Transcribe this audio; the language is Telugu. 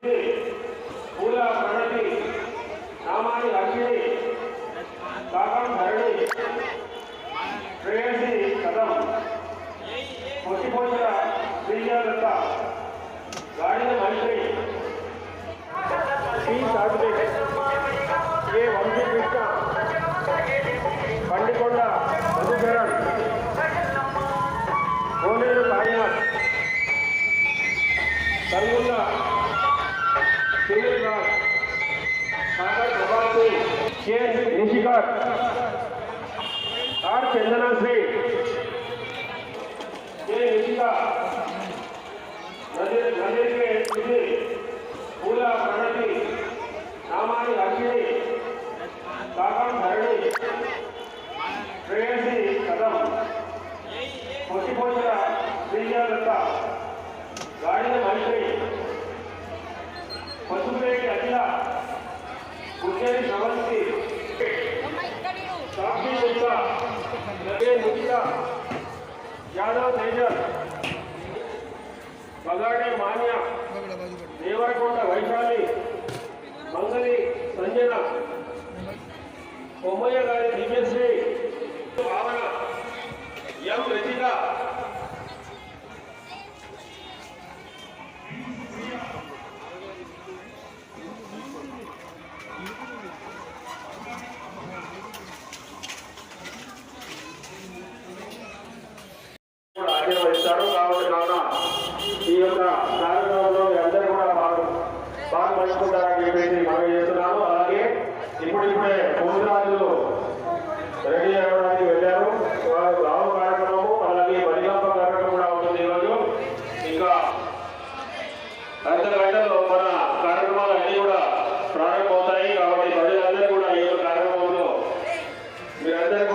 పూల ప్రణతి నామాని అక్షిణి కాకం ధరణి శ్రేయసి కథం పొట్టిపోషర శ్రీజలత గాడిన మైత్రి శ్రీ సాగులేఖ ఏ వంశీకృష్ణ పండికొండ మధుకరణ్ కోనేరు కాళీనాథ్ కల్గుండ సునీల్ రాజ్ సాగర్ ప్రభాత్ సింగ్ కే నిషికార్ ఆర్ చందనాశ్రీ కే నిషికా नजर के तुझे पूला प्रणति नामानि अक्षिणि काकं धरणि श्रेयसी कथम పొట్టిపోషర శ్రీజలత గాడిన మైత్రి పశుపేటి అఖిల గుజ్జరి శ్రవంతి సాక్షి గుప్తా నగే నిఖిత యాదవ్ తేజల్ बगाड़े मान्या देवरकोट वैशाली मंगली संजना कोमय्य गारी दिव्यश्री भावना एम रचिता ఆశీర్వదిస్తారు కాబట్టి నాన్న ఈ యొక్క కార్యక్రమంలో అందరూ కూడా బాగా పంచుకుంటారని చెప్పేసి మనం చేస్తున్నాము. అలాగే ఇప్పుడిప్పుడే పోతురాజులు రెడీ అవ్వడానికి వెళ్ళారు. రావు కార్యక్రమము అలాగే బలిగంప కార్యక్రమం కూడా ఉంటుంది. ఈరోజు ఇంకా అర్ధ గంటలో మన కార్యక్రమాలు అన్నీ కూడా ప్రారంభమవుతాయి. కాబట్టి ప్రజలందరూ కూడా ఈ యొక్క కార్యక్రమంలో మీరందరూ